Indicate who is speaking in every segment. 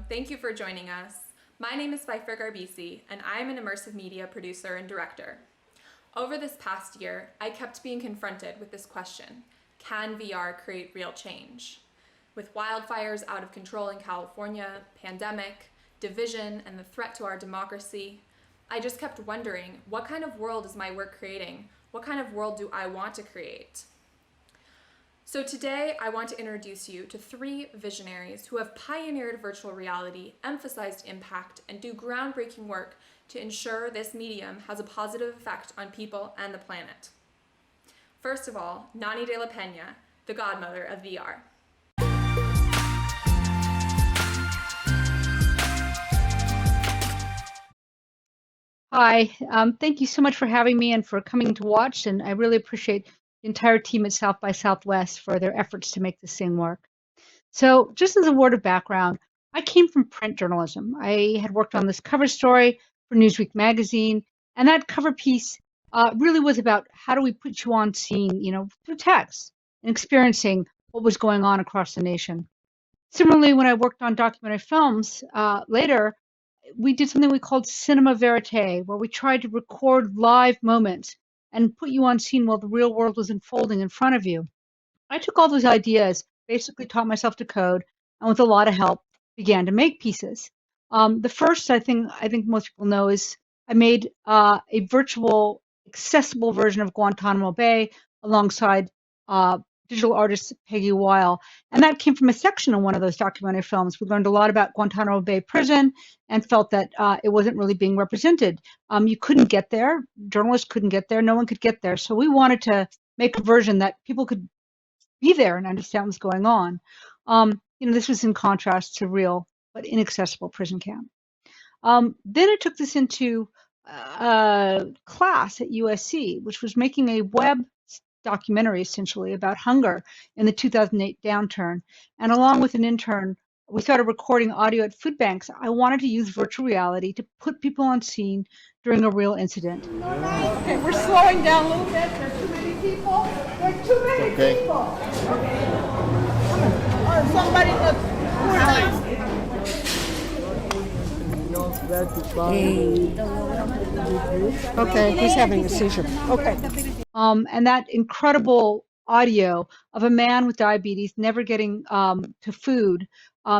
Speaker 1: Thank you for joining us. My name is Pfeiffer Garbisi, and I am an immersive media producer and director. Over this past year, I kept being confronted with this question: can VR create real change? With wildfires out of control in California, pandemic, division, and the threat to our democracy, I just kept wondering, what kind of world is my work creating? What kind of world do I want to create? So today, I want to introduce you to 3 visionaries who have pioneered virtual reality, emphasized impact, and do groundbreaking work to ensure this medium has a positive effect on people and the planet. First of all, Nani de la Peña, the godmother of VR.
Speaker 2: Hi, thank you so much for having me and for coming to watch, and I really appreciate the entire team at South by Southwest for their efforts to make this thing work. So just as a word of background, I came from print journalism. I had worked on this cover story for Newsweek magazine, and that cover piece really was about how do we put you on scene, through text and experiencing what was going on across the nation. Similarly, when I worked on documentary films later, we did something we called cinema verite, where we tried to record live moments and put you on scene while the real world was unfolding in front of you. I took all those ideas, basically taught myself to code, and with a lot of help, began to make pieces. The first I think most people know is I made a virtual, accessible version of Guantanamo Bay alongside digital artist Peggy Weil, and that came from a section in one of those documentary films. We learned a lot about Guantanamo Bay Prison and felt that it wasn't really being represented. You couldn't get there, journalists couldn't get there, no one could get there. So we wanted to make a version that people could be there and understand what's going on. This was in contrast to real but inaccessible prison camp. Then I took this into class at USC, which was making a web documentary essentially about hunger in the 2008 downturn. And along with an intern, we started recording audio at food banks. I wanted to use virtual reality to put people on scene during a real incident. Okay, we're slowing down a little bit. There are too many people. There are too many people. Okay. Or somebody
Speaker 3: Okay, he's having a seizure.
Speaker 2: Okay. And that incredible audio of a man with diabetes never getting to food.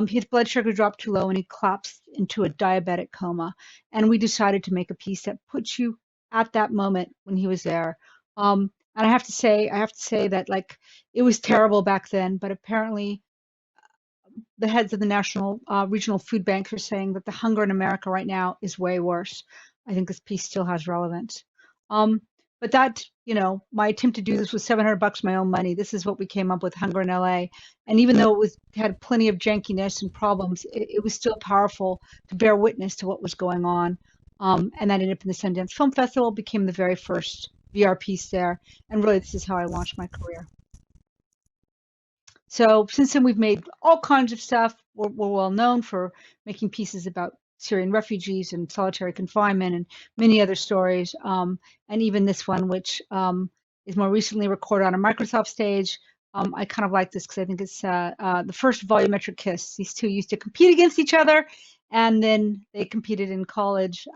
Speaker 2: His blood sugar dropped too low and he collapsed into a diabetic coma. And we decided to make a piece that puts you at that moment when he was there. And I have to say that it was terrible back then, but apparently the heads of the national regional food banks are saying that the hunger in America right now is way worse. I think this piece still has relevance. But that, my attempt to do this was $700 my own money. This is what we came up with, Hunger in LA. And even though had plenty of jankiness and problems, it was still powerful to bear witness to what was going on. And that ended up in the Sundance Film Festival, became the very first VR piece there. And really, this is how I launched my career. So since then, we've made all kinds of stuff. We're well known for making pieces about Syrian refugees and solitary confinement and many other stories. And even this one, which is more recently recorded on a Microsoft stage. I kind of like this because I think it's the first volumetric kiss. These two used to compete against each other, and then they competed in college,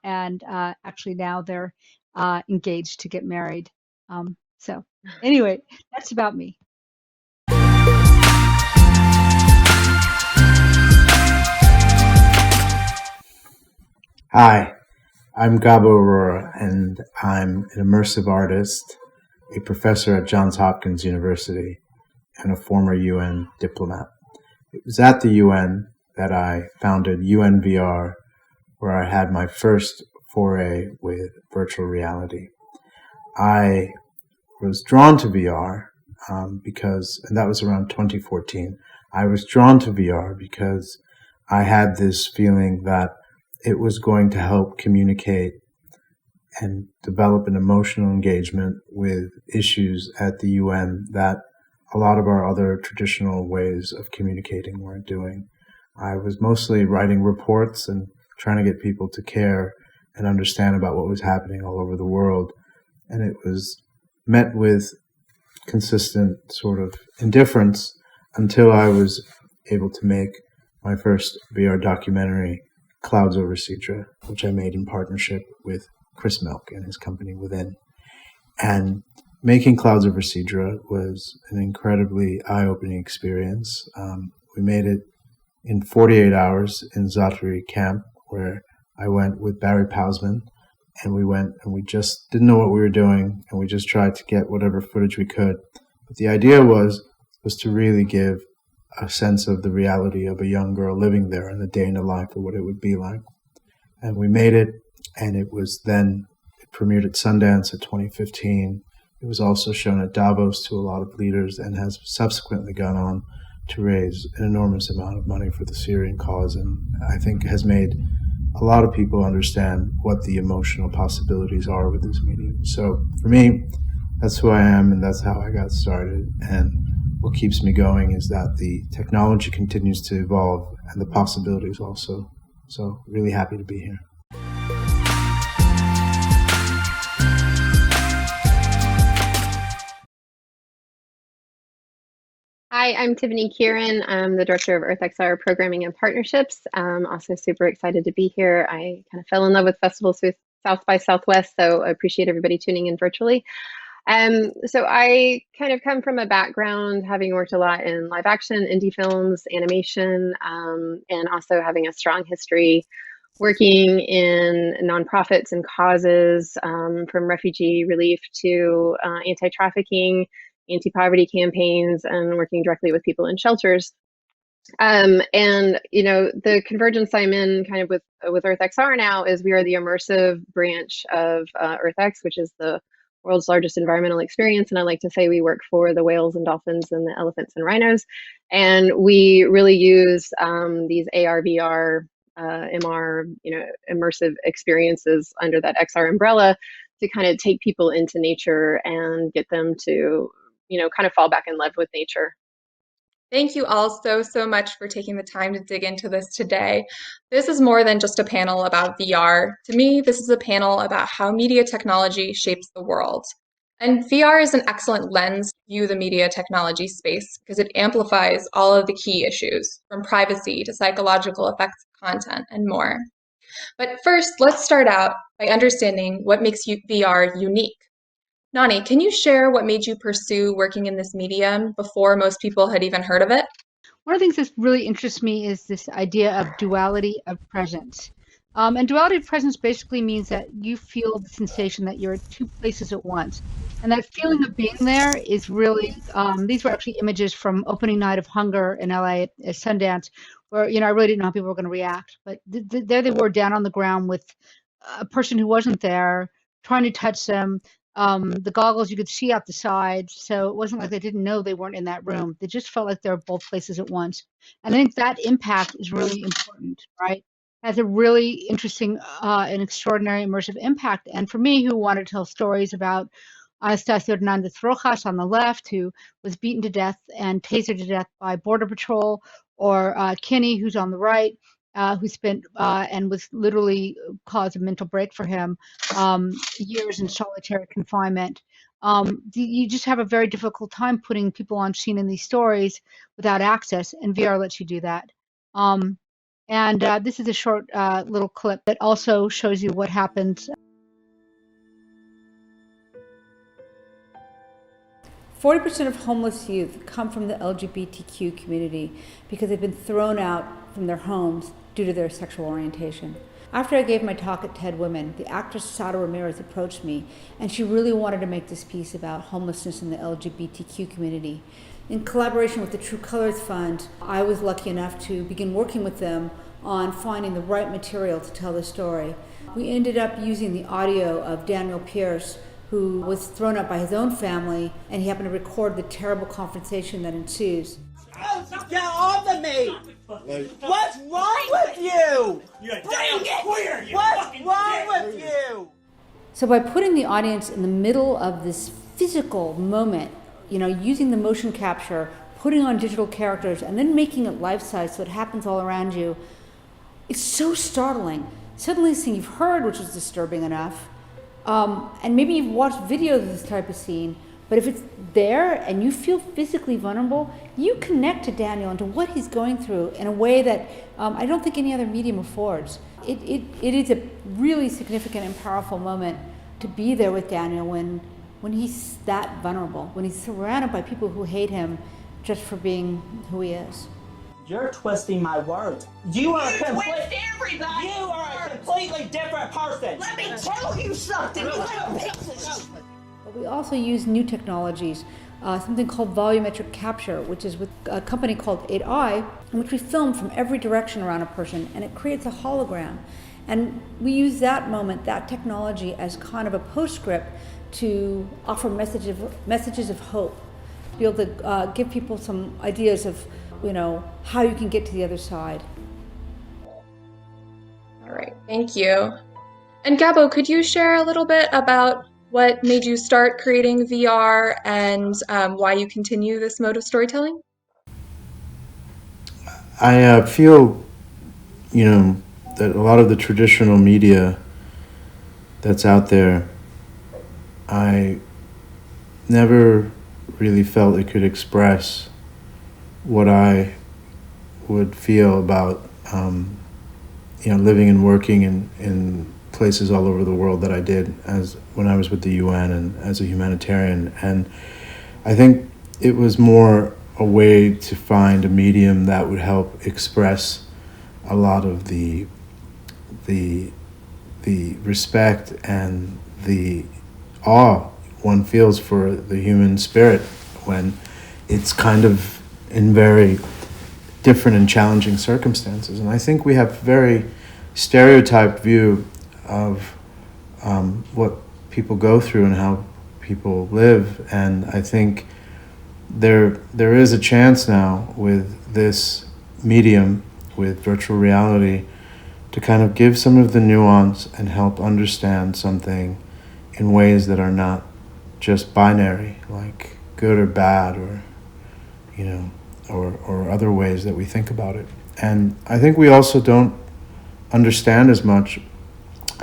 Speaker 2: and actually now they're engaged to get married. So anyway, that's about me.
Speaker 4: Hi, I'm Gabo Aurora, and I'm an immersive artist, a professor at Johns Hopkins University, and a former UN diplomat. It was at the UN that I founded UNVR, where I had my first foray with virtual reality. I was drawn to VR and that was around 2014. I was drawn to VR because I had this feeling that it was going to help communicate and develop an emotional engagement with issues at the UN that a lot of our other traditional ways of communicating weren't doing. I was mostly writing reports and trying to get people to care and understand about what was happening all over the world. And it was met with consistent sort of indifference until I was able to make my first VR documentary, Clouds Over Sidra, which I made in partnership with Chris Milk and his company Within. And making Clouds Over Sidra was an incredibly eye-opening experience. We made it in 48 hours in Zatari camp, where I went with Barry Pausman, and we just didn't know what we were doing, and we just tried to get whatever footage we could. But the idea was to really give a sense of the reality of a young girl living there and the day in the life of what it would be like. And we made it, and it premiered at Sundance in 2015. It was also shown at Davos to a lot of leaders and has subsequently gone on to raise an enormous amount of money for the Syrian cause, and I think has made a lot of people understand what the emotional possibilities are with this medium. So for me, that's who I am, and that's how I got started. And what keeps me going is that the technology continues to evolve and the possibilities also. So really happy to be here.
Speaker 5: Hi, I'm Tiffany Kieran. I'm the Director of EarthXR Programming and Partnerships. I'm also super excited to be here. I kind of fell in love with festivals with South by Southwest, so I appreciate everybody tuning in virtually. So I kind of come from a background having worked a lot in live action, indie films, animation, and also having a strong history working in nonprofits and causes, from refugee relief to anti-trafficking, anti-poverty campaigns, and working directly with people in shelters. And you know, the convergence I'm in kind of with EarthXR now is we are the immersive branch of EarthX, which is the world's largest environmental experience. And I like to say we work for the whales and dolphins and the elephants and rhinos. And we really use these AR, VR, MR, you know, immersive experiences under that XR umbrella to kind of take people into nature and get them to, you know, kind of fall back in love with nature.
Speaker 1: Thank you all so much for taking the time to dig into this today. This is more than just a panel about VR. To me, this is a panel about how media technology shapes the world. And VR is an excellent lens to view the media technology space because it amplifies all of the key issues, from privacy to psychological effects of content and more. But first, let's start out by understanding what makes VR unique. Nani, can you share what made you pursue working in this medium before most people had even heard of it?
Speaker 2: One of the things that really interests me is this idea of duality of presence. And duality of presence basically means that you feel the sensation that you're at two places at once. And that feeling of being there is really, these were actually images from opening night of Hunger in LA at Sundance, where, you know, I really didn't know how people were going to react. But there they were down on the ground with a person who wasn't there, trying to touch them. The goggles you could see out the sides, so it wasn't like they didn't know they weren't in that room. They just felt like they were both places at once. And I think that impact is really important, right? It has a really interesting and extraordinary immersive impact. And for me, who wanted to tell stories about Anastasio Hernandez Rojas on the left, who was beaten to death and tasered to death by Border Patrol, or Kinney, who's on the right, who spent and was literally caused a mental break for him, years in solitary confinement. You just have a very difficult time putting people on scene in these stories without access, and VR lets you do that. And this is a short little clip that also shows you what happens.
Speaker 6: 40% of homeless youth come from the LGBTQ community because they've been thrown out from their homes due to their sexual orientation. After I gave my talk at TED Women, the actress Sara Ramirez approached me, and she really wanted to make this piece about homelessness in the LGBTQ community. In collaboration with the True Colors Fund, I was lucky enough to begin working with them on finding the right material to tell the story. We ended up using the audio of Daniel Pierce, who was thrown out by his own family, and he happened to record the terrible confrontation that ensues.
Speaker 7: Get off of me! What's wrong with you? You're a damn queer! What's wrong with you?
Speaker 6: So by putting the audience in the middle of this physical moment, you know, using the motion capture, putting on digital characters, and then making it life-size so it happens all around you, it's so startling. Suddenly this thing you've heard, which was disturbing enough, and maybe you've watched videos of this type of scene, But if it's there and you feel physically vulnerable, you connect to Daniel and to what he's going through in a way that I don't think any other medium affords. It is a really significant and powerful moment to be there with Daniel when he's that vulnerable, when he's surrounded by people who hate him just for being who he is.
Speaker 7: You're twisting my words. You are
Speaker 8: twist everybody.
Speaker 7: You are a completely different person.
Speaker 8: Let me tell you something. You little pieces.
Speaker 6: But we also use new technologies, something called volumetric capture, which is with a company called 8i, in which we film from every direction around a person, and it creates a hologram. And we use that moment, that technology, as kind of a postscript to offer messages of hope, to be able to give people some ideas of, how you can get to the other side.
Speaker 1: All right, thank you. And Gabo, could you share a little bit about what made you start creating VR and why you continue this mode of storytelling?
Speaker 4: I feel, that a lot of the traditional media that's out there, I never really felt it could express what I would feel about, living and working in places all over the world that I did as when I was with the UN and as a humanitarian. And I think it was more a way to find a medium that would help express a lot of the respect and the awe one feels for the human spirit when it's kind of in very different and challenging circumstances. And I think we have a very stereotyped view of what people go through and how people live. And I think there is a chance now with this medium, with virtual reality, to kind of give some of the nuance and help understand something in ways that are not just binary, like good or bad, or or other ways that we think about it. And I think we also don't understand as much.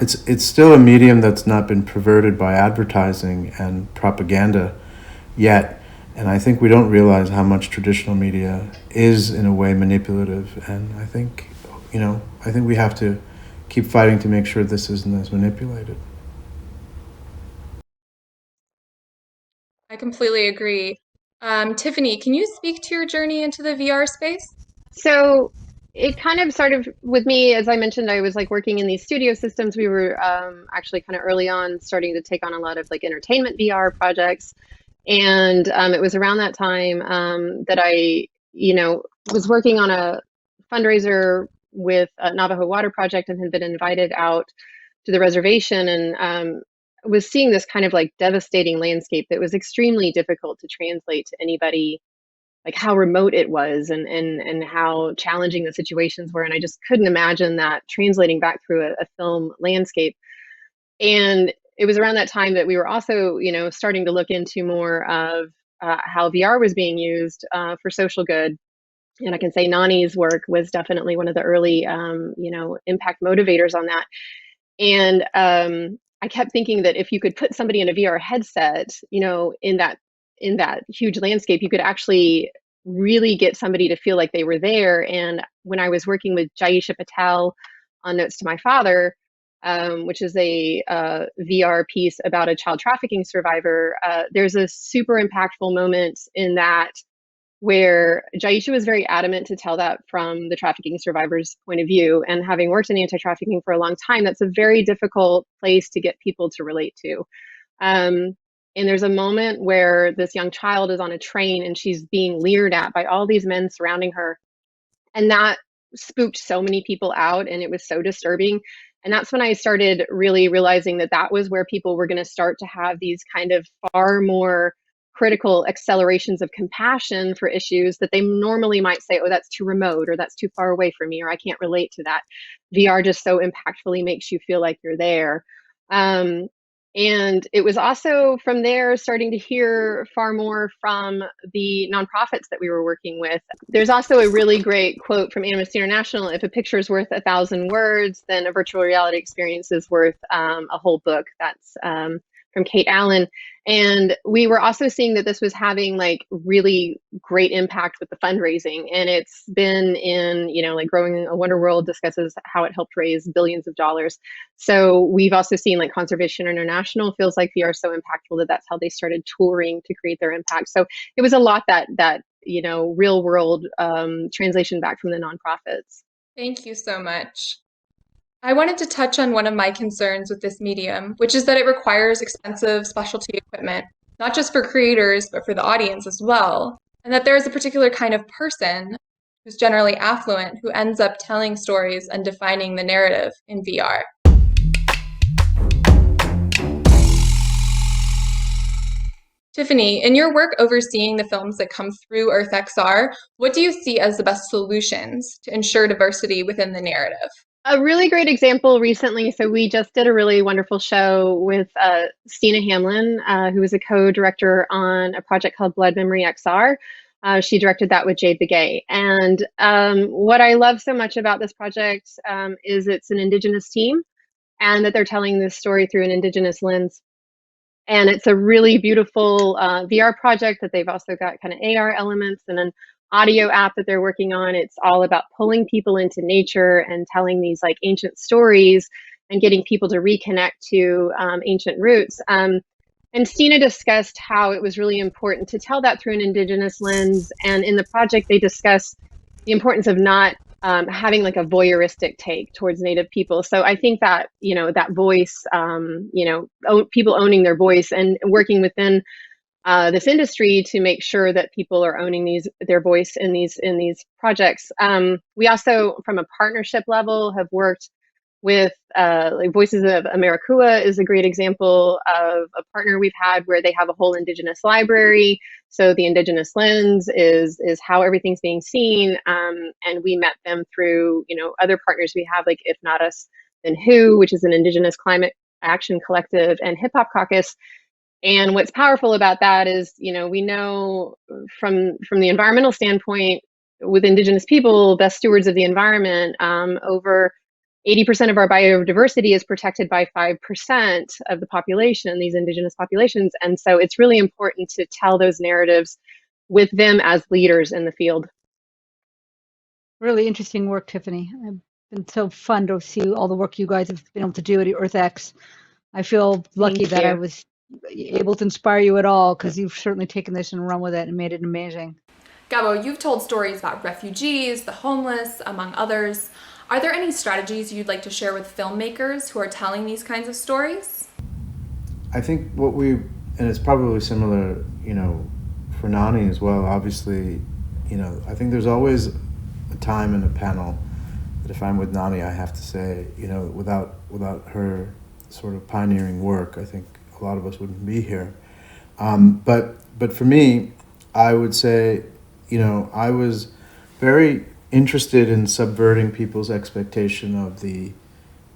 Speaker 4: It's still a medium that's not been perverted by advertising and propaganda yet. And I think we don't realize how much traditional media is in a way manipulative. And I think we have to keep fighting to make sure this isn't as manipulated.
Speaker 1: I completely agree. Tiffany, can you speak to your journey into the VR space?
Speaker 5: So it kind of started with me, as I mentioned, I was like working in these studio systems. We were actually kind of early on starting to take on a lot of like entertainment VR projects. And it was around that time that I, was working on a fundraiser with Navajo Water Project and had been invited out to the reservation and was seeing this kind of like devastating landscape that was extremely difficult to translate to anybody, like how remote it was and how challenging the situations were. And I just couldn't imagine that translating back through a film landscape. And it was around that time that we were also, starting to look into more of how VR was being used for social good. And I can say Nani's work was definitely one of the early, impact motivators on that. And I kept thinking that if you could put somebody in a VR headset, in that huge landscape, you could actually really get somebody to feel like they were there. And when I was working with Jaisha Patel on Notes to My Father, which is a VR piece about a child trafficking survivor, there's a super impactful moment in that where Jaisha was very adamant to tell that from the trafficking survivor's point of view. And having worked in anti-trafficking for a long time, that's a very difficult place to get people to relate to. And there's a moment where this young child is on a train and she's being leered at by all these men surrounding her. And that spooked so many people out, and it was so disturbing. And that's when I started really realizing that that was where people were going to start to have these kind of far more critical accelerations of compassion for issues that they normally might say, oh, that's too remote, or that's too far away from me, or I can't relate to that. VR just so impactfully makes you feel like you're there. And it was also from there starting to hear far more from the nonprofits that we were working with. There's also a really great quote from Amnesty International: if a picture is worth 1,000 words, then a virtual reality experience is worth a whole book. That's from Kate Allen. And we were also seeing that this was having like really great impact with the fundraising. And it's been in, like Growing a Wonder World discusses how it helped raise billions of dollars. So we've also seen like Conservation International feels like VR so impactful that that's how they started touring to create their impact. So it was a lot that real world translation back from the nonprofits.
Speaker 1: Thank you so much. I wanted to touch on one of my concerns with this medium, which is that it requires expensive specialty equipment, not just for creators, but for the audience as well. And that there is a particular kind of person who's generally affluent who ends up telling stories and defining the narrative in VR. Tiffany, in your work overseeing the films that come through EarthXR, what do you see as the best solutions to ensure diversity within the narrative?
Speaker 5: A really great example recently. So we just did a really wonderful show with Stina Hamlin, who was a co-director on a project called Blood Memory XR. She directed that with Jade Begay. And what I love so much about this project is it's an Indigenous team and that they're telling this story through an Indigenous lens. And it's a really beautiful VR project that they've also got kind of AR elements and an audio app that they're working on. It's all about pulling people into nature and telling these like ancient stories and getting people to reconnect to ancient roots. And Stina discussed how it was really important to tell that through an Indigenous lens. And in the project, they discuss the importance of not having like a voyeuristic take towards Native people. So I think that, that voice, people owning their voice and working within this industry to make sure that people are owning their voice in these projects. We also, from a partnership level, have worked with like Voices of Americua is a great example of a partner we've had where they have a whole Indigenous library. So the Indigenous lens is how everything's being seen. And we met them through, other partners we have, like If Not Us, Then Who, which is an Indigenous climate action collective, and Hip Hop Caucus. And what's powerful about that is, we know from the environmental standpoint, with Indigenous people, best stewards of the environment, over 80% of our biodiversity is protected by 5% of the population, these Indigenous populations. And so it's really important to tell those narratives with them as leaders in the field.
Speaker 2: Really interesting work, Tiffany. It's been so fun to see all the work you guys have been able to do at EarthX. I feel lucky that I was able to inspire you at all, because you've certainly taken this and run with it and made it amazing.
Speaker 1: Gabo, you've told stories about refugees, the homeless, among others. Are there any strategies you'd like to share with filmmakers who are telling these kinds of stories?
Speaker 4: I think and it's probably similar, for Nani as well, obviously, I think there's always a time in a panel that if I'm with Nani, I have to say, without her sort of pioneering work, I think a lot of us wouldn't be here. But for me, I would say, I was very interested in subverting people's expectation of the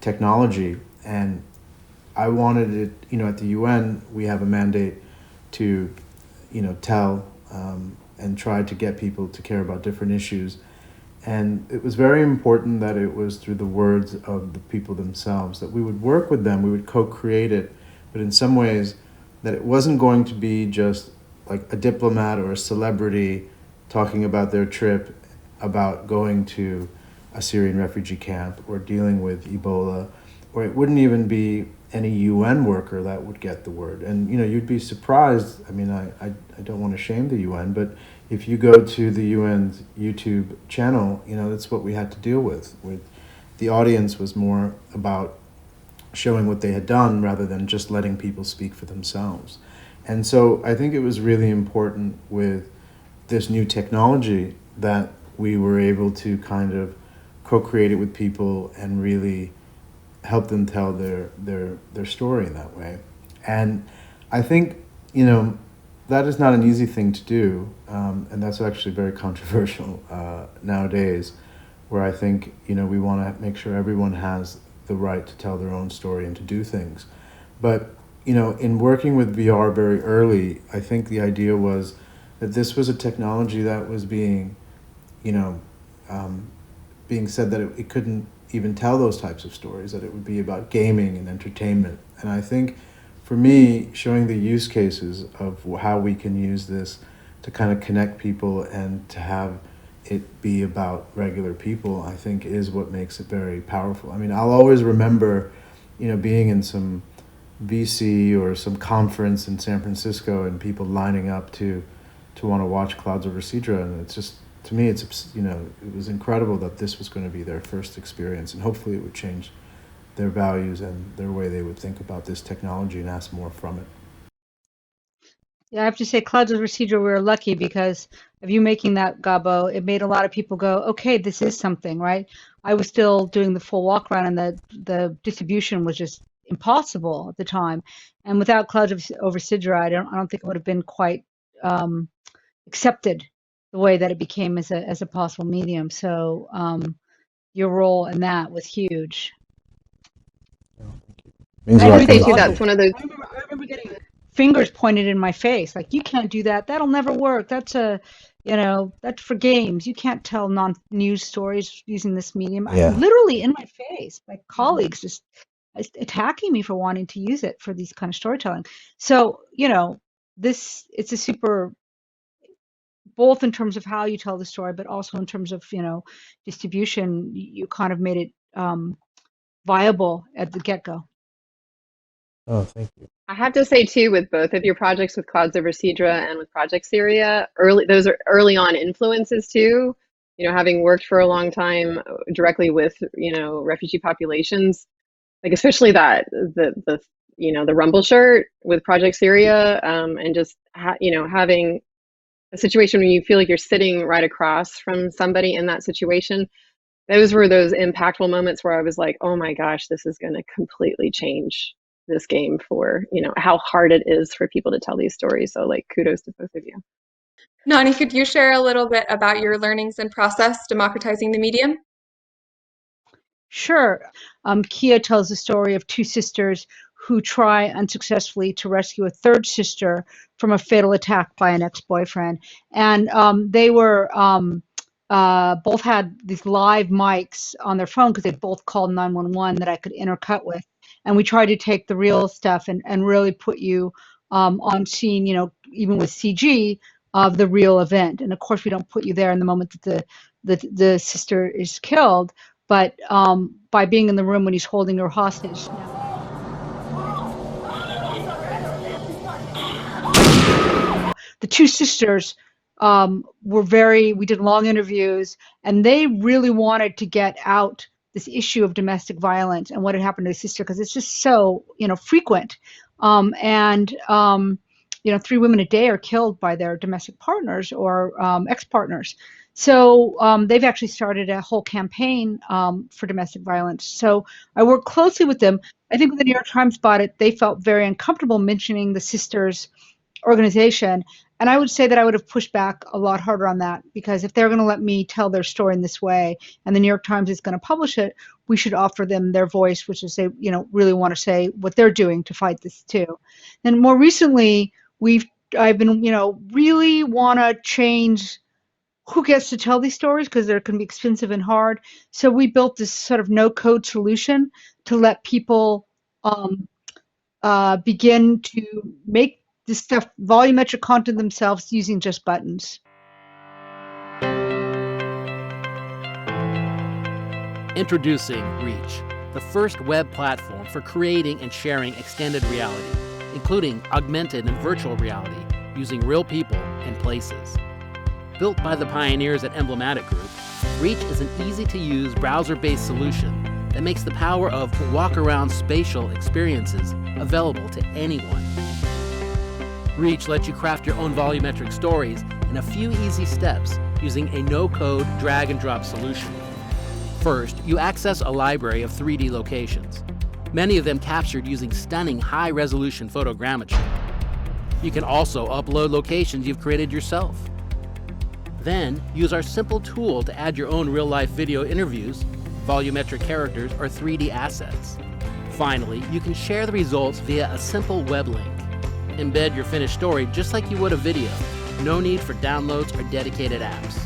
Speaker 4: technology, and I wanted it, at the UN we have a mandate to tell and try to get people to care about different issues, and it was very important that it was through the words of the people themselves, that we would work with them, we would co-create it, but in some ways that it wasn't going to be just like a diplomat or a celebrity talking about their trip, about going to a Syrian refugee camp or dealing with Ebola, or it wouldn't even be any UN worker that would get the word. And you'd be surprised. I mean, I don't want to shame the UN, but if you go to the UN's YouTube channel, that's what we had to deal with. The audience was more about showing what they had done rather than just letting people speak for themselves. And so I think it was really important with this new technology that we were able to kind of co-create it with people and really help them tell their story in that way. And I think, that is not an easy thing to do, and that's actually very controversial nowadays, where I think, we want to make sure everyone has the right to tell their own story and to do things. But, in working with VR very early, I think the idea was that this was a technology that was being said that it couldn't even tell those types of stories, that it would be about gaming and entertainment. And I think for me, showing the use cases of how we can use this to kind of connect people and to have it be about regular people, I think is what makes it very powerful. I mean, I'll always remember, being in some VC or some conference in San Francisco and people lining up to want to watch Clouds Over Cedra, and it's just, to me, it was incredible that this was going to be their first experience, and hopefully it would change their values and their way they would think about this technology and ask more from it.
Speaker 2: Yeah, I have to say, Clouds Over Cedra, we were lucky because of you making that, Gabo. It made a lot of people go, okay, this is something, right? I was still doing the full walk around, and the distribution was just impossible at the time. And without Clouds Over Cedra, I don't think it would have been quite accepted the way that it became as a possible medium. So your role in that was huge.
Speaker 4: Means
Speaker 5: I
Speaker 4: a lot
Speaker 5: would
Speaker 4: to
Speaker 5: say
Speaker 4: me.
Speaker 5: too, that's one of those.
Speaker 2: I remember getting fingers pointed in my face, like, you can't do that. That'll never work. That's that's for games. You can't tell non-news stories using this medium.
Speaker 4: Yeah.
Speaker 2: Literally in my face, my colleagues just attacking me for wanting to use it for these kind of storytelling. So, it's a super, both in terms of how you tell the story, but also in terms of, distribution, you kind of made it viable at the get-go.
Speaker 4: Oh, thank you.
Speaker 5: I have to say too, with both of your projects, with Clouds Over Cedra and with Project Syria, those are early on influences too. Having worked for a long time directly with refugee populations, like especially the Rumble shirt with Project Syria, and just having a situation where you feel like you're sitting right across from somebody in that situation. Those were those impactful moments where I was like, oh my gosh, this is going to completely change this game for, how hard it is for people to tell these stories. So like, kudos to both of you.
Speaker 1: Nani, could you share a little bit about your learnings and process democratizing the medium?
Speaker 2: Sure. Kia tells the story of two sisters who try unsuccessfully to rescue a third sister from a fatal attack by an ex-boyfriend. And they were both had these live mics on their phone because they both called 911 that I could intercut with. And we tried to take the real stuff and really put you on scene, even with CG, of the real event. And of course, we don't put you there in the moment that the sister is killed, but by being in the room when he's holding her hostage. The two sisters we did long interviews, and they really wanted to get out this issue of domestic violence and what had happened to his sister, because it's just so, frequent. 3 women a day are killed by their domestic partners or ex-partners. So they've actually started a whole campaign for domestic violence. So I work closely with them. I think when the New York Times bought it, they felt very uncomfortable mentioning the sisters' organization. And I would say that I would have pushed back a lot harder on that, because if they're going to let me tell their story in this way and the New York Times is going to publish it, we should offer them their voice, which is they really want to say what they're doing to fight this too. And more recently, I've been really want to change who gets to tell these stories, because they can be expensive and hard. So we built this sort of no-code solution to let people begin to make this stuff volumetric content themselves using just buttons.
Speaker 9: Introducing Reach, the first web platform for creating and sharing extended reality, including augmented and virtual reality, using real people and places. Built by the pioneers at Emblematic Group, Reach is an easy-to-use browser-based solution that makes the power of walk-around spatial experiences available to anyone. Reach lets you craft your own volumetric stories in a few easy steps using a no-code drag-and-drop solution. First, you access a library of 3D locations, many of them captured using stunning high-resolution photogrammetry. You can also upload locations you've created yourself. Then, use our simple tool to add your own real-life video interviews, volumetric characters, or 3D assets. Finally, you can share the results via a simple web link. Embed your finished story just like you would a video. No need for downloads or dedicated apps.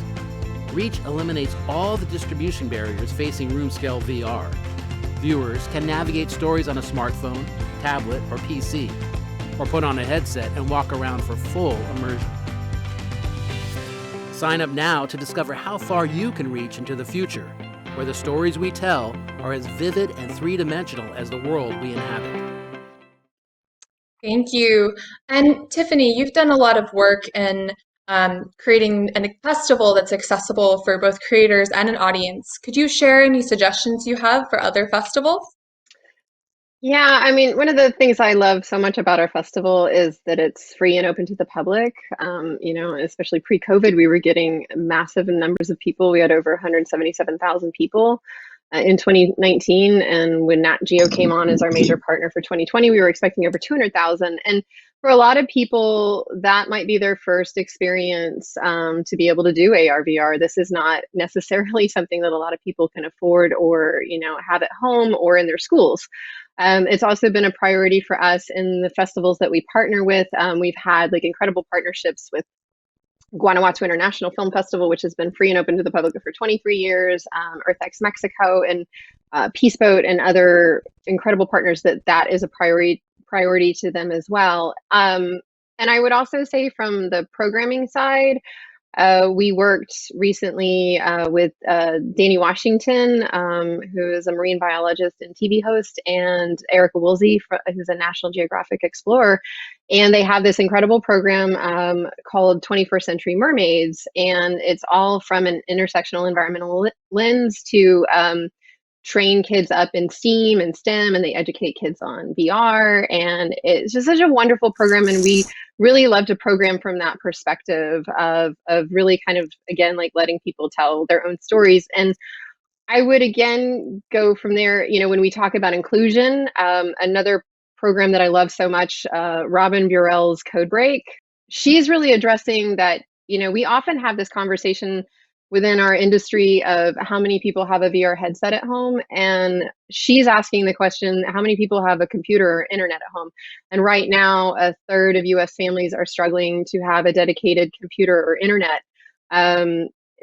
Speaker 9: Reach eliminates all the distribution barriers facing room-scale VR. Viewers can navigate stories on a smartphone, tablet, or PC, or put on a headset and walk around for full immersion. Sign up now to discover how far you can reach into the future, where the stories we tell are as vivid and three-dimensional as the world we inhabit.
Speaker 1: Thank you. And Tiffany, you've done a lot of work in creating a festival that's accessible for both creators and an audience. Could you share any suggestions you have for other festivals?
Speaker 5: Yeah, I mean, one of the things I love so much about our festival is that it's free and open to the public. Especially pre-COVID, we were getting massive numbers of people. We had over 177,000 people in 2019, and when Nat Geo came on as our major partner for 2020, we were expecting over 200,000. And for a lot of people, that might be their first experience to be able to do AR/VR. This is not necessarily something that a lot of people can afford or have at home or in their schools. It's also been a priority for us in the festivals that we partner with. We've had incredible partnerships with Guanajuato International Film Festival, which has been free and open to the public for 23 years, EarthX Mexico, and Peace Boat, and other incredible partners that is a priority to them as well. And I would also say from the programming side, we worked recently with Danny Washington, who is a marine biologist and TV host, and Erica Woolsey, who's a National Geographic explorer. And they have this incredible program called 21st Century Mermaids. And it's all from an intersectional environmental lens to train kids up in STEAM and STEM, and they educate kids on VR. And it's just such a wonderful program. And we really love to program from that perspective of really kind of, again, letting people tell their own stories. And I would again go from there. When we talk about inclusion, another program that I love so much, Robin Burrell's Codebreak, she's really addressing that. We often have this conversation within our industry of how many people have a VR headset at home, and she's asking the question, how many people have a computer or internet at home? And right now, a third of US families are struggling to have a dedicated computer or internet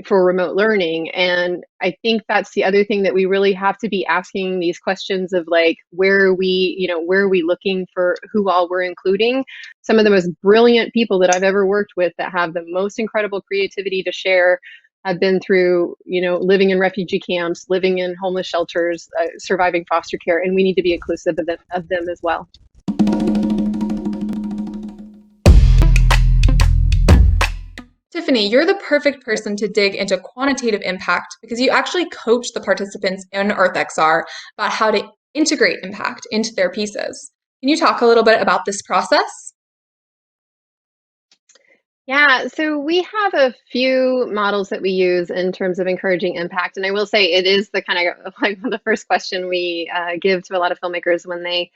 Speaker 5: for remote learning. And I think that's the other thing that we really have to be asking these questions of where are we looking for who all we're including. Some of the most brilliant people that I've ever worked with that have the most incredible creativity to share have been through, living in refugee camps, living in homeless shelters, surviving foster care, and we need to be inclusive of them as well.
Speaker 1: Tiffany, you're the perfect person to dig into quantitative impact because you actually coach the participants in EarthXR about how to integrate impact into their pieces. Can you talk a little bit about this process?
Speaker 5: Yeah, so we have a few models that we use in terms of encouraging impact. And I will say it is the kind of the first question we give to a lot of filmmakers when they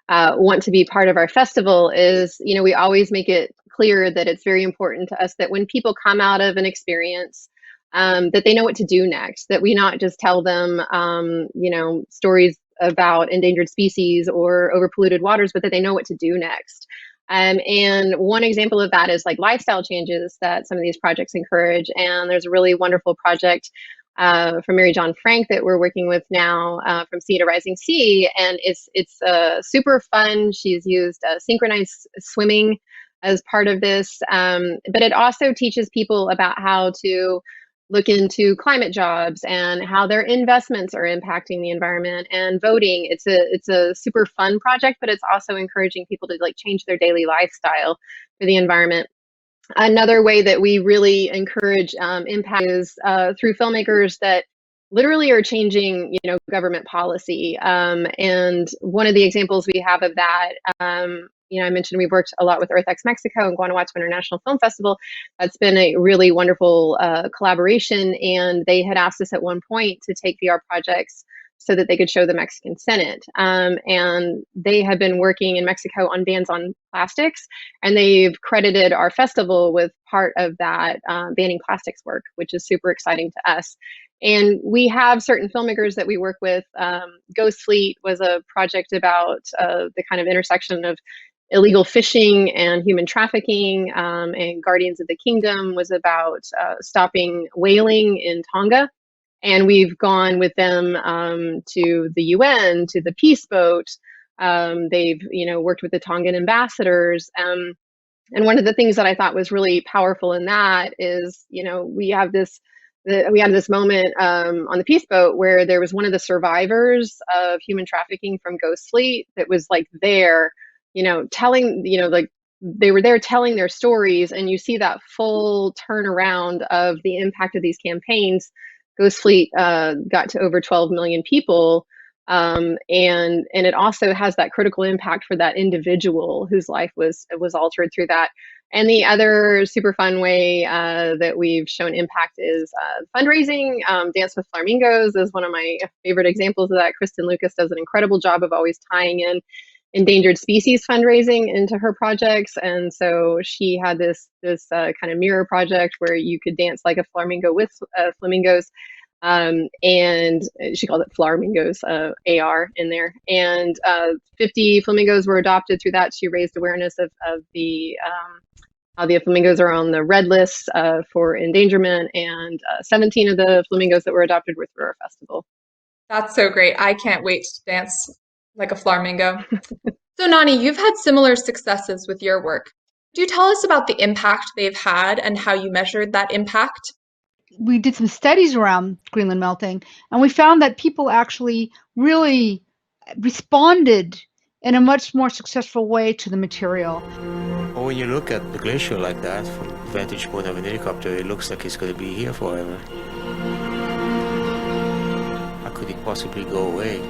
Speaker 5: want to be part of our festival is, we always make it clear that it's very important to us that when people come out of an experience, that they know what to do next, that we not just tell them, stories about endangered species or overpolluted waters, but that they know what to do next. And one example of that is lifestyle changes that some of these projects encourage. And there's a really wonderful project from Mary John Frank that we're working with now from Sea to Rising Sea. And it's super fun. She's used synchronized swimming as part of this. But it also teaches people about how to look into climate jobs and how their investments are impacting the environment and voting. It's a super fun project, but it's also encouraging people to change their daily lifestyle for the environment. Another way that we really encourage impact is through filmmakers that literally are changing, government policy. And one of the examples we have of that, I mentioned we've worked a lot with EarthX Mexico and Guanajuato International Film Festival. That's been a really wonderful collaboration. And they had asked us at one point to take VR projects so that they could show the Mexican Senate. And they have been working in Mexico on bans on plastics, and they've credited our festival with part of that banning plastics work, which is super exciting to us. And we have certain filmmakers that we work with. Ghost Fleet was a project about the kind of intersection of illegal fishing and human trafficking, and Guardians of the Kingdom was about stopping whaling in Tonga. And we've gone with them to the UN, to the Peace Boat, They've, worked with the Tongan ambassadors. And one of the things that I thought was really powerful in that is, we had this moment on the Peace Boat where there was one of the survivors of human trafficking from Ghost Fleet that was like there, telling, like they were there telling their stories, and you see that full turnaround of the impact of these campaigns. Ghost Fleet got to over 12 million people. And it also has that critical impact for that individual whose life was altered through that. And the other super fun way that we've shown impact is fundraising. Dance with Flamingos is one of my favorite examples of that. Kristen Lucas does an incredible job of always tying in endangered species fundraising into her projects, and so she had this kind of mirror project where you could dance like a flamingo with flamingos. And she called it Flamingos, AR in there. And 50 flamingos were adopted through that. She raised awareness of the how the flamingos are on the red list for endangerment, and 17 of the flamingos that were adopted were through our festival.
Speaker 1: That's so great. I can't wait to dance like a flamingo. So Nani, you've had similar successes with your work. Do you tell us about the impact they've had and how you measured that impact?
Speaker 2: We did some studies around Greenland melting, and we found that people actually really responded in a much more successful way to the material.
Speaker 10: Well, when you look at the glacier like that, from the vantage point of an helicopter, it looks like it's going to be here forever. How could it possibly go away?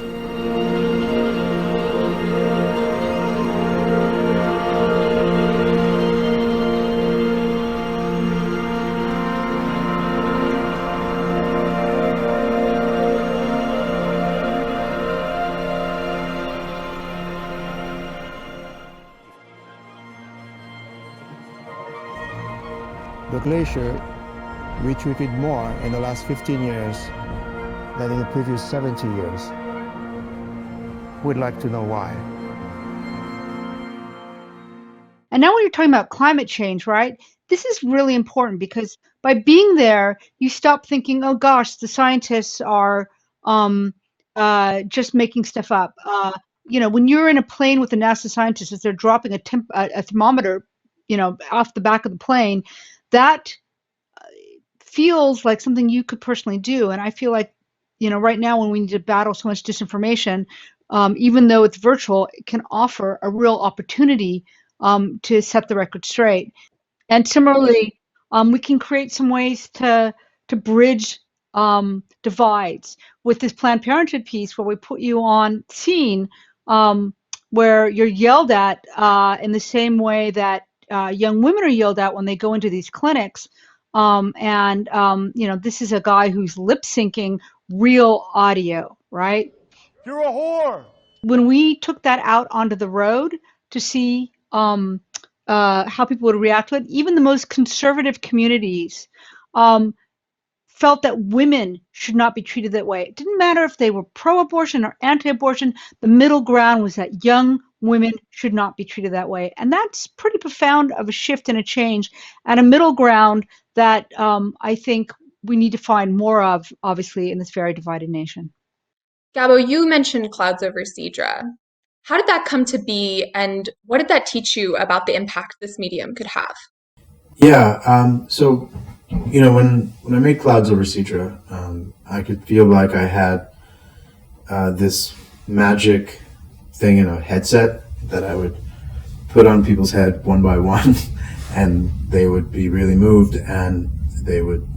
Speaker 11: The glacier retreated more in the last 15 years than in the previous 70 years. We'd like to know why.
Speaker 2: And now when you're talking about climate change, right? This is really important because by being there, you stop thinking, oh gosh, the scientists are just making stuff up. When you're in a plane with the NASA scientists, as they're dropping a thermometer, off the back of the plane, that feels like something you could personally do. And I feel like, right now when we need to battle so much disinformation, even though it's virtual, it can offer a real opportunity to set the record straight. And similarly, we can create some ways to bridge divides with this Planned Parenthood piece where we put you on scene where you're yelled at in the same way that young women are yelled at when they go into these clinics. This is a guy who's lip syncing real audio, right?
Speaker 11: You're a whore!
Speaker 2: When we took that out onto the road to see how people would react to it, even the most conservative communities felt that women should not be treated that way. It didn't matter if they were pro-abortion or anti-abortion. The middle ground was that young women should not be treated that way. And that's pretty profound of a shift and a change, and a middle ground that I think we need to find more of, obviously, in this very divided nation.
Speaker 1: Gabo, you mentioned Clouds Over Cedra. How did that come to be, and what did that teach you about the impact this medium could have?
Speaker 4: Yeah, so, when I made Clouds Over Cedra, I could feel like I had this magic thing in a headset that I would put on people's head one by one, and they would be really moved, and they would,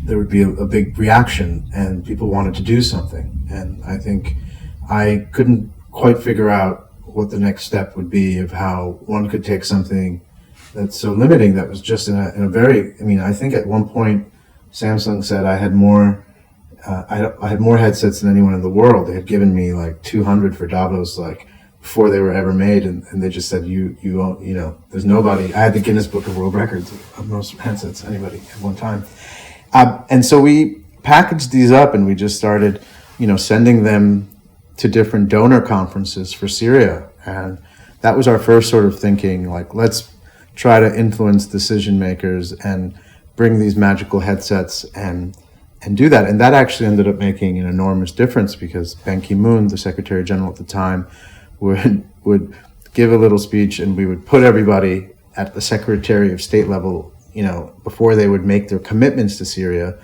Speaker 4: there would be a big reaction, and people wanted to do something. And I think I couldn't quite figure out what the next step would be of how one could take something that's so limiting, that was just in a very, I think at one point Samsung said I had more headsets than anyone in the world. They had given me like 200 for Davos, like before they were ever made, and they just said you there's nobody. I had the Guinness Book of World Records of most headsets anybody at one time, and so we packaged these up and we just started sending them to different donor conferences for Syria, and that was our first sort of thinking, like, let's try to influence decision makers and bring these magical headsets and do that. And that actually ended up making an enormous difference, because Ban Ki-moon, the Secretary General at the time, would give a little speech, and we would put everybody at the Secretary of State level, before they would make their commitments to Syria,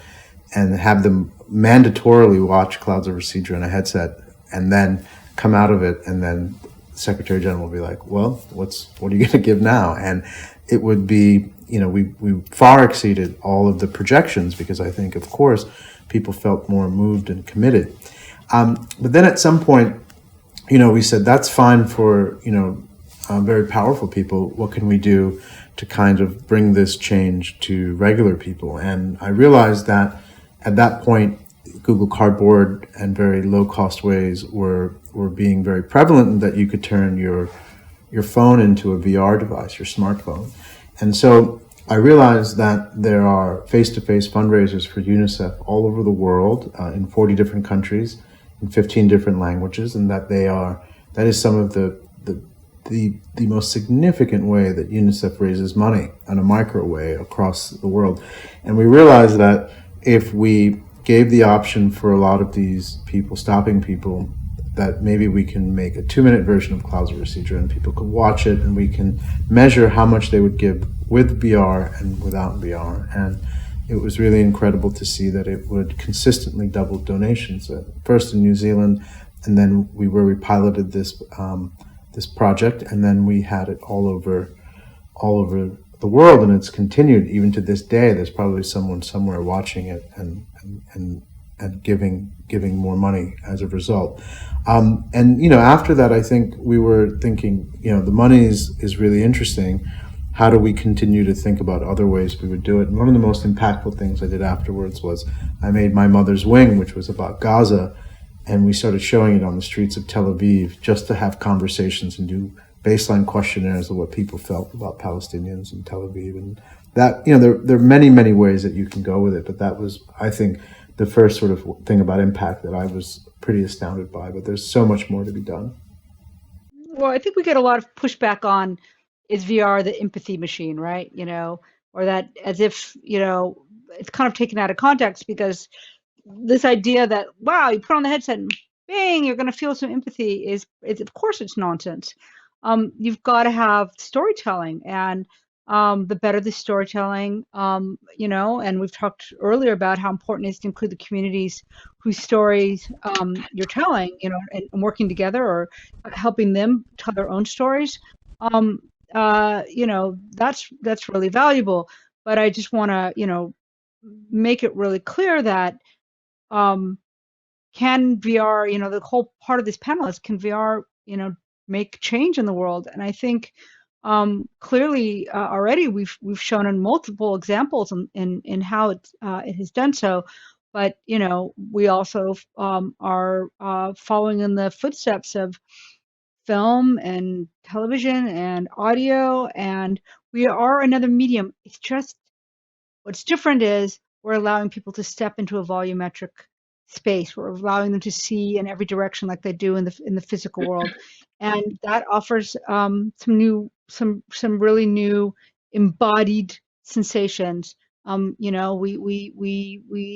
Speaker 4: and have them mandatorily watch Clouds Over Sidra in a headset, and then come out of it, and then the Secretary General would be like, well, what are you going to give now? And it would be, we far exceeded all of the projections, because I think, of course, people felt more moved and committed. But then at some point, we said, that's fine for, very powerful people. What can we do to kind of bring this change to regular people? And I realized that at that point, Google Cardboard and very low-cost ways were being very prevalent, and that you could turn your phone into a VR device, your smartphone. And so I realized that there are face-to-face fundraisers for UNICEF all over the world, in 40 different countries, in 15 different languages, and that is some of the most significant way that UNICEF raises money on a micro way across the world. And we realized that if we gave the option for a lot of these people, stopping people, that maybe we can make a 2-minute version of Clouds Over Sidra, and people could watch it, and we can measure how much they would give with VR and without VR. And it was really incredible to see that it would consistently double donations, first in New Zealand, and then we piloted this project, and then we had it all over the world, and it's continued even to this day. There's probably someone somewhere watching it and giving more money as a result. And after that, I think we were thinking, the money is really interesting. How do we continue to think about other ways we would do it? And one of the most impactful things I did afterwards was I made My Mother's Wing, which was about Gaza, and we started showing it on the streets of Tel Aviv, just to have conversations and do baseline questionnaires of what people felt about Palestinians in Tel Aviv. And that, there are many, many ways that you can go with it, but that was, I think, the first sort of thing about impact that I was pretty astounded by. But there's so much more to be done.
Speaker 2: Well, I think we get a lot of pushback on, is VR the empathy machine, right? Or that, as if, it's kind of taken out of context, because this idea that, wow, you put on the headset and bang, you're going to feel some empathy is of course it's nonsense. You've got to have storytelling, and the better the storytelling, and we've talked earlier about how important it is to include the communities whose stories you're telling, and working together or helping them tell their own stories. That's really valuable. But I just want to, make it really clear that can VR, the whole part of this panel is, can VR, make change in the world? And I think clearly already we've shown in multiple examples in how it has done so. But we also are following in the footsteps of film and television and audio, and we are another medium. It's just, what's different is we're allowing people to step into a volumetric space. We're allowing them to see in every direction like they do in the physical world, and that offers some really new embodied sensations. We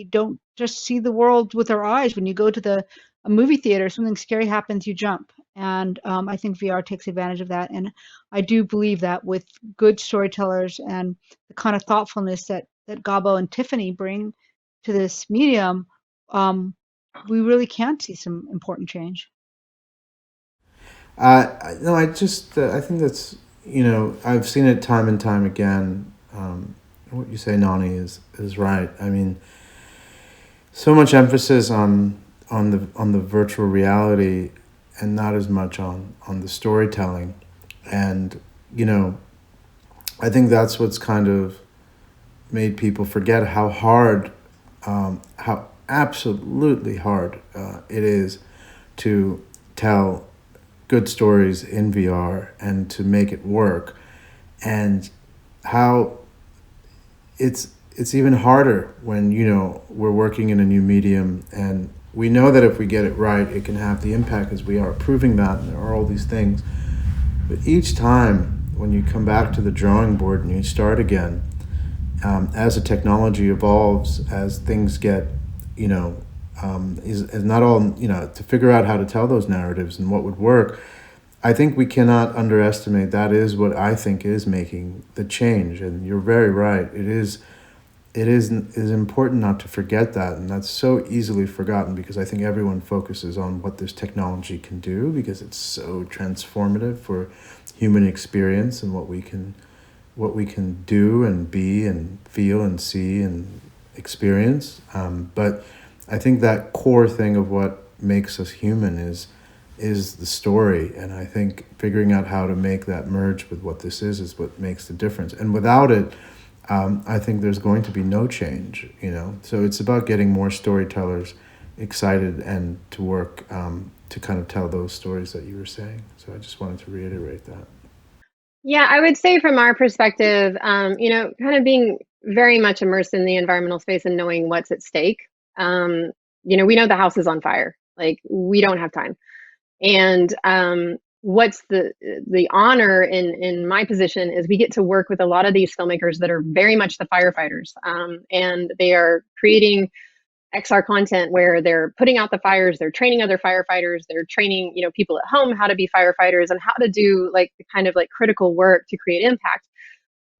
Speaker 2: don't just see the world with our eyes. When you go to a movie theater, something scary happens, you jump. And I think VR takes advantage of that. And I do believe that with good storytellers and the kind of thoughtfulness that Gabo and Tiffany bring to this medium, we really can see some important change.
Speaker 4: No, I think that's, I've seen it time and time again. What you say, Nani, is right. I mean, so much emphasis on the virtual reality and not as much on the storytelling. And, I think that's what's kind of made people forget how hard, how absolutely hard it is to tell good stories in VR and to make it work, and how it's even harder when we're working in a new medium, and we know that if we get it right, it can have the impact, as we are proving that, and there are all these things. But each time when you come back to the drawing board and you start again, as the technology evolves, as things get is not all, to figure out how to tell those narratives and what would work. I think we cannot underestimate that is what I think is making the change. And you're very right. It is important not to forget that. And that's so easily forgotten because I think everyone focuses on what this technology can do because it's so transformative for human experience and what we can do and be and feel and see and experience. But I think that core thing of what makes us human is the story. And I think figuring out how to make that merge with what this is what makes the difference. And without it, I think there's going to be no change, So it's about getting more storytellers excited and to work to kind of tell those stories that you were saying. So I just wanted to reiterate that.
Speaker 5: Yeah, I would say from our perspective, kind of being very much immersed in the environmental space and knowing what's at stake. We know the house is on fire. Like, we don't have time. And what's the honor in my position is we get to work with a lot of these filmmakers that are very much the firefighters, and they are creating XR content where they're putting out the fires, they're training other firefighters, they're training people at home how to be firefighters and how to do like the kind of like critical work to create impact.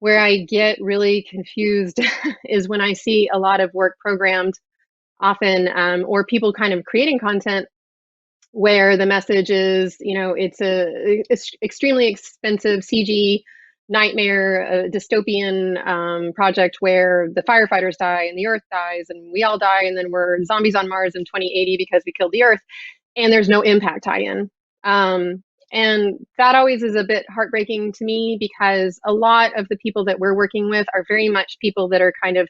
Speaker 5: Where I get really confused is when I see a lot of work programmed often, or people kind of creating content where the message is, it's extremely expensive CG nightmare, a dystopian project where the firefighters die and the earth dies and we all die and then we're zombies on Mars in 2080 because we killed the earth, and there's no impact tie-in. And that always is a bit heartbreaking to me because a lot of the people that we're working with are very much people that are kind of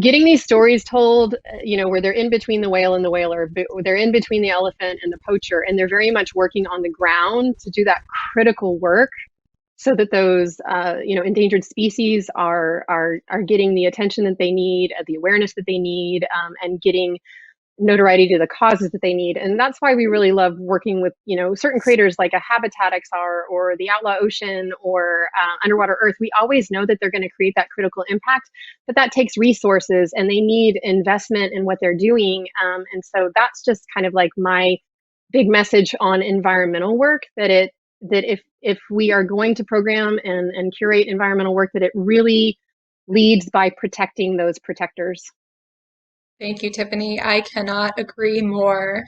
Speaker 5: getting these stories told, where they're in between the whale and the whaler, they're in between the elephant and the poacher, and they're very much working on the ground to do that critical work so that those, endangered species are getting the attention that they need, the awareness that they need, and getting notoriety to the causes that they need. And that's why we really love working with, certain creators like a Habitat XR or the Outlaw Ocean or Underwater Earth. We always know that they're going to create that critical impact, but that takes resources and they need investment in what they're doing. And so that's just kind of like my big message on environmental work, that if we are going to program and curate environmental work, that it really leads by protecting those protectors.
Speaker 1: Thank you, Tiffany. I cannot agree more.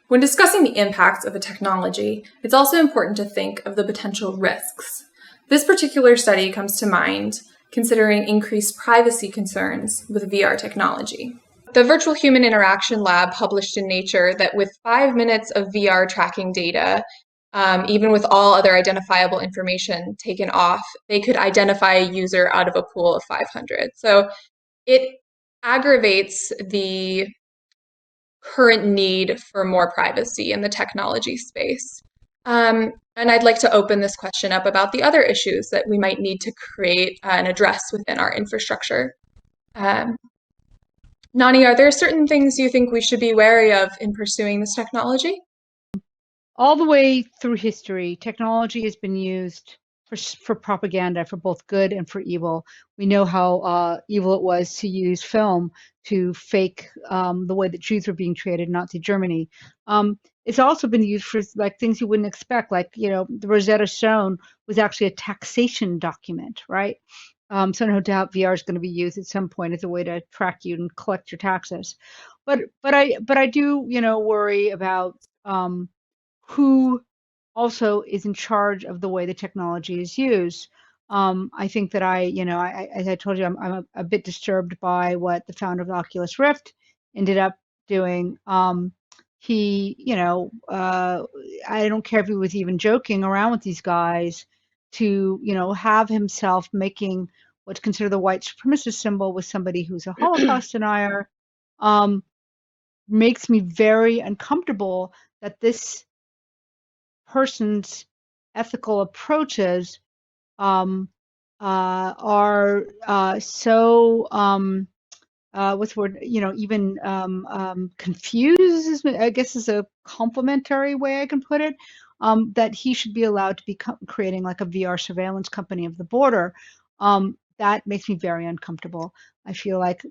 Speaker 1: When discussing the impacts of a technology, it's also important to think of the potential risks. This particular study comes to mind considering increased privacy concerns with VR technology. The Virtual Human Interaction Lab published in Nature that with 5 minutes of VR tracking data, even with all other identifiable information taken off, they could identify a user out of a pool of 500. So it aggravates the current need for more privacy in the technology space. And I'd like to open this question up about the other issues that we might need to create and address within our infrastructure. Nani, are there certain things you think we should be wary of in pursuing this technology?
Speaker 2: All the way through history, technology has been used for propaganda, for both good and for evil. We know how evil it was to use film to fake the way that Jews were being treated in Nazi Germany. It's also been used for like things you wouldn't expect, like the Rosetta Stone was actually a taxation document, right? So no doubt VR is going to be used at some point as a way to track you and collect your taxes. But I do worry about who also is in charge of the way the technology is used. I think that as I told you, I'm a bit disturbed by what the founder of the Oculus Rift ended up doing. He, I don't care if he was even joking around with these guys to, have himself making what's considered the white supremacist symbol with somebody who's a Holocaust denier, makes me very uncomfortable that this person's ethical approaches are so what's the word, even confused, I guess is a complimentary way I can put it, that he should be allowed to be creating like a VR surveillance company of the border. that makes me very uncomfortable. I feel like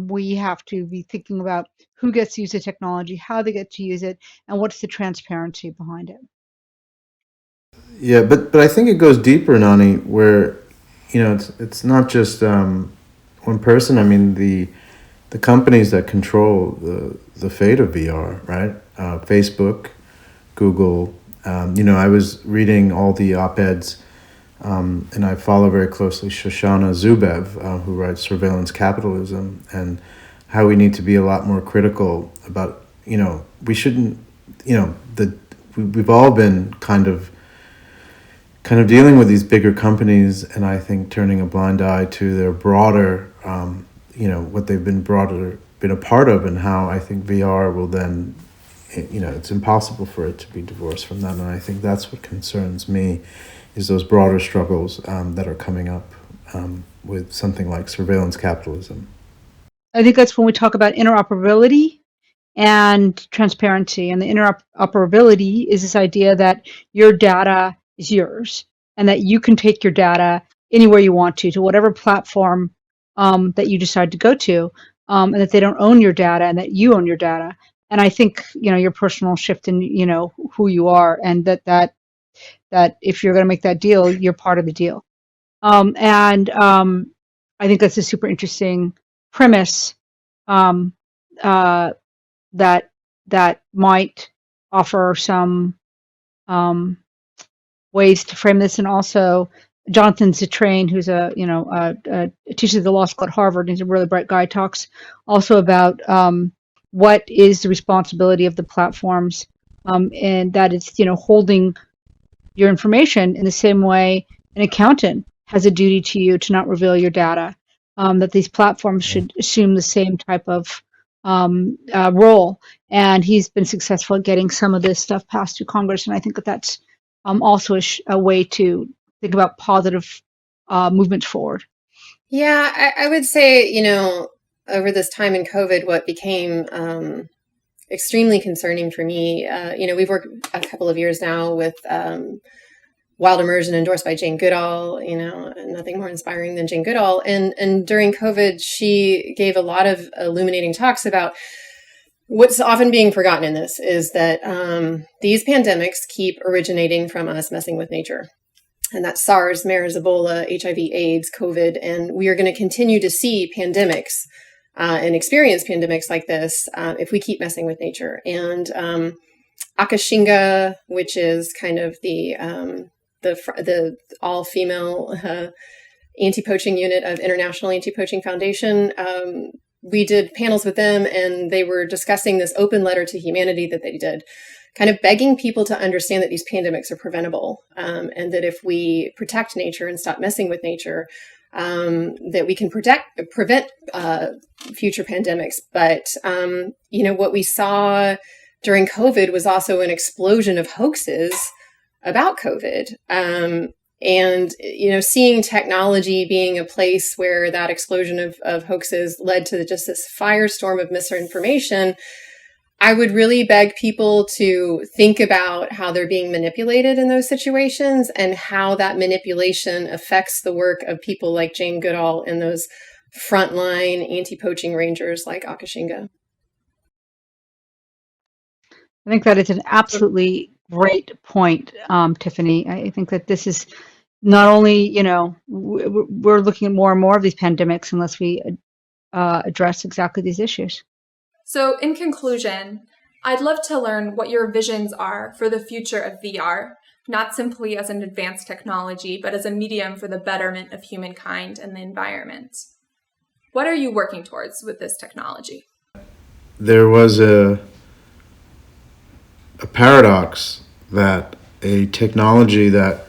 Speaker 2: we have to be thinking about who gets to use the technology, how they get to use it, and what's the transparency behind it.
Speaker 4: Yeah, but I think it goes deeper, Nani, where it's not just one person. I mean, the companies that control the fate of VR, right? Facebook, Google. I was reading all the op-eds, and I follow very closely Shoshana Zuboff, who writes Surveillance Capitalism, and how we need to be a lot more critical about, we shouldn't, we've all been kind of dealing with these bigger companies, and I think turning a blind eye to their broader, what they've been a part of, and how I think VR will then, it's impossible for it to be divorced from that. And I think that's what concerns me, is those broader struggles that are coming up with something like surveillance capitalism.
Speaker 2: I think that's when we talk about interoperability and transparency. And the interoperability is this idea that your data is yours and that you can take your data anywhere you want to whatever platform that you decide to go to, and that they don't own your data and that you own your data. And I think, your personal shift in, who you are, and that if you're going to make that deal, you're part of the deal. I think that's a super interesting premise that might offer some ways to frame this. And also, Jonathan Zittrain, who's teaches at the law school at Harvard, he's a really bright guy, talks also about what is the responsibility of the platforms, and that is, holding your information in the same way an accountant has a duty to you to not reveal your data. That these platforms should assume the same type of role. And he's been successful at getting some of this stuff passed through Congress. And I think that that's also a way to think about positive movements forward.
Speaker 5: Yeah, I would say, over this time in COVID, what became extremely concerning for me, we've worked a couple of years now with Wild Immersion, endorsed by Jane Goodall, nothing more inspiring than Jane Goodall. And during COVID, she gave a lot of illuminating talks about what's often being forgotten in this is that these pandemics keep originating from us messing with nature. And that's SARS, MERS, Ebola, HIV, AIDS, COVID. And we are going to continue to see pandemics and experience pandemics like this if we keep messing with nature. And Akashinga, which is kind of the all-female anti-poaching unit of International Anti-Poaching Foundation. We did panels with them, and they were discussing this open letter to humanity that they did, kind of begging people to understand that these pandemics are preventable, and that if we protect nature and stop messing with nature, that we can prevent future pandemics. But, what we saw during COVID was also an explosion of hoaxes about COVID. And, seeing technology being a place where that explosion of hoaxes led to just this firestorm of misinformation, I would really beg people to think about how they're being manipulated in those situations and how that manipulation affects the work of people like Jane Goodall and those frontline anti-poaching rangers like Akashinga.
Speaker 2: I think that is an absolutely great point, Tiffany. I think that this is not only, we're looking at more and more of these pandemics unless we address exactly these issues.
Speaker 1: So in conclusion, I'd love to learn what your visions are for the future of VR, not simply as an advanced technology, but as a medium for the betterment of humankind and the environment. What are you working towards with this technology?
Speaker 4: There was a paradox that a technology that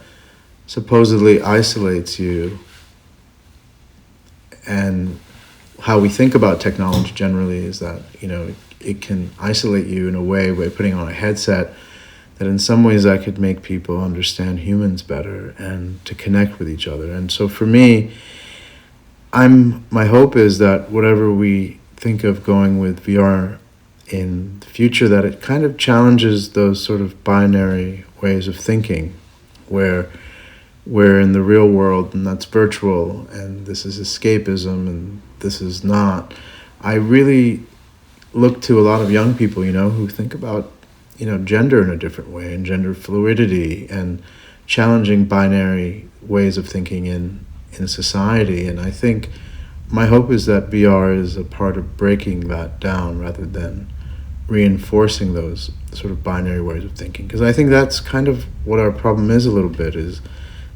Speaker 4: supposedly isolates you, and how we think about technology generally is that, it can isolate you in a way by putting on a headset, that in some ways that could make people understand humans better and to connect with each other. And so for me, my hope is that whatever we think of going with VR in the future, that it kind of challenges those sort of binary ways of thinking, where we're in the real world and that's virtual, and this is escapism and this is not. I really look to a lot of young people, who think about, gender in a different way and gender fluidity and challenging binary ways of thinking in society. And I think my hope is that VR is a part of breaking that down rather than reinforcing those sort of binary ways of thinking. Because I think that's kind of what our problem is a little bit, is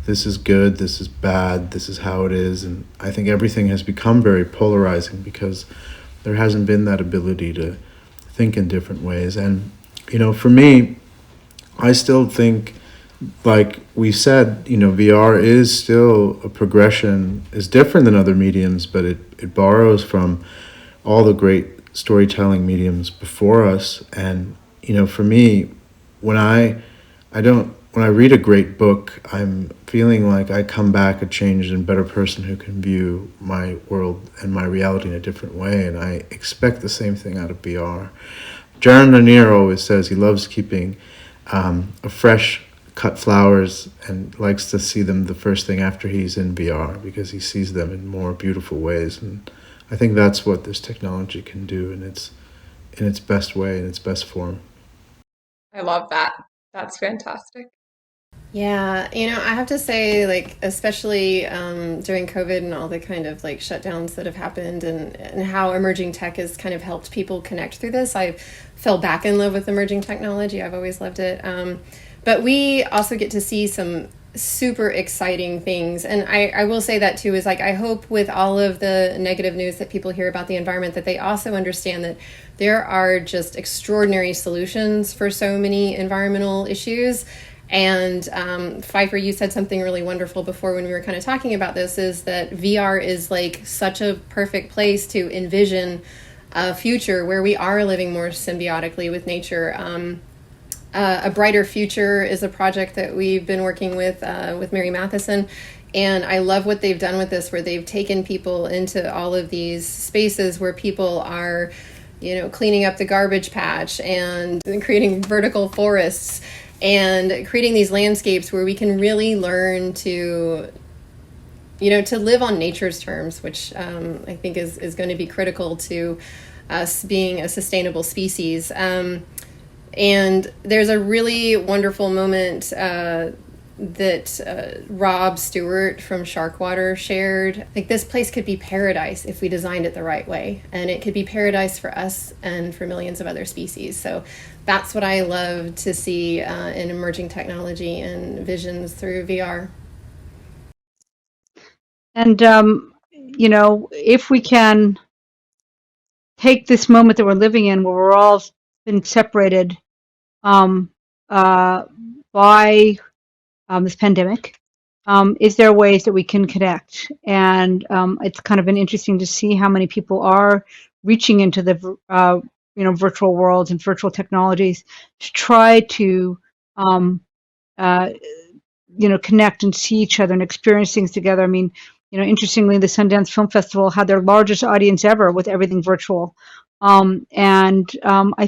Speaker 4: this is good, this is bad, this is how it is. And I think everything has become very polarizing because there hasn't been that ability to think in different ways. And, for me, I still think, like we said, VR is still a progression, is different than other mediums, but it borrows from all the great storytelling mediums before us. And, for me, when I read a great book, I'm feeling like I come back a changed and better person who can view my world and my reality in a different way. And I expect the same thing out of VR. Jaron Lanier always says he loves keeping a fresh cut flowers and likes to see them the first thing after he's in VR because he sees them in more beautiful ways. And I think that's what this technology can do in its best way, in its best form.
Speaker 1: I love that. That's fantastic.
Speaker 5: Yeah, I have to say, like, especially during COVID and all the kind of like shutdowns that have happened, and how emerging tech has kind of helped people connect through this. I fell back in love with emerging technology. I've always loved it. But we also get to see some super exciting things. And I will say that too, is like, I hope with all of the negative news that people hear about the environment, that they also understand that there are just extraordinary solutions for so many environmental issues. And Pfeiffer, you said something really wonderful before when we were kind of talking about this, is that VR is like such a perfect place to envision a future where we are living more symbiotically with nature. A Brighter Future is a project that we've been working with Mary Matheson. And I love what they've done with this, where they've taken people into all of these spaces where people are, cleaning up the garbage patch and creating vertical forests and creating these landscapes where we can really learn to live on nature's terms, which I think is going to be critical to us being a sustainable species. And there's a really wonderful moment that Rob Stewart from Sharkwater shared. Like, this place could be paradise if we designed it the right way, and it could be paradise for us and for millions of other species. So that's what I love to see in emerging technology and visions through VR.
Speaker 2: And, if we can take this moment that we're living in, where we're all been separated by this pandemic, is there ways that we can connect? And it's kind of been interesting to see how many people are reaching into the virtual worlds and virtual technologies to try to connect and see each other and experience things together. I mean, interestingly, the Sundance Film Festival had their largest audience ever with everything virtual. I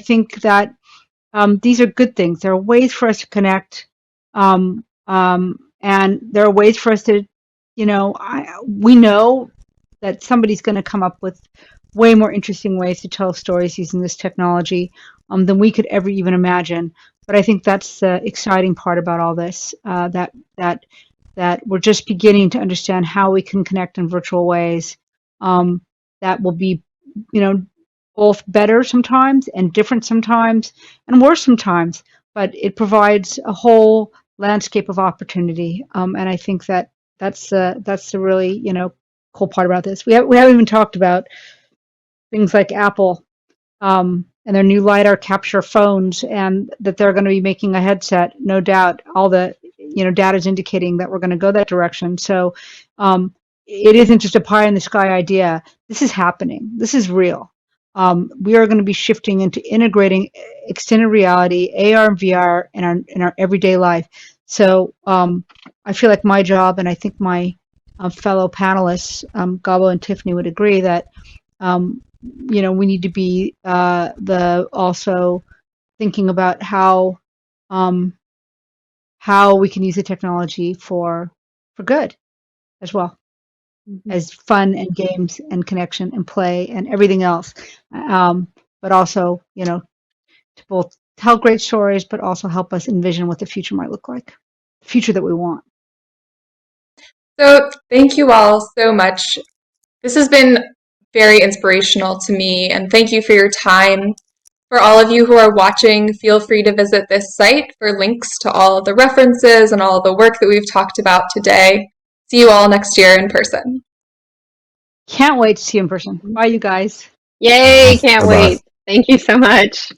Speaker 2: think that these are good things. There are ways for us to connect, and there are ways for us to, we know that somebody's going to come up with way more interesting ways to tell stories using this technology than we could ever even imagine. But I think that's the exciting part about all this, that we're just beginning to understand how we can connect in virtual ways that will be, both better sometimes and different sometimes and worse sometimes. But it provides a whole landscape of opportunity, and I think that that's the really cool part about this. We haven't even talked about things like Apple and their new LiDAR capture phones, and that they're going to be making a headset. No doubt, all the data is indicating that we're going to go that direction. So it isn't just a pie in the sky idea. This is happening. This is real. We are going to be shifting into integrating extended reality, AR and VR, in our everyday life. So I feel like my job, and I think my fellow panelists, Gabo and Tiffany, would agree that we need to be also thinking about how we can use the technology for for good as well as fun and games and connection and play and everything else. But also, to both tell great stories, but also help us envision what the future might look like, the future that we want.
Speaker 1: So thank you all so much. This has been very inspirational to me, and thank you for your time. For all of you who are watching, feel free to visit this site for links to all of the references and all of the work that we've talked about today. See you all next year in person.
Speaker 2: Can't wait to see you in person. Bye, you guys.
Speaker 5: Yay, can't
Speaker 4: Bye-bye.
Speaker 5: wait. Thank you so much.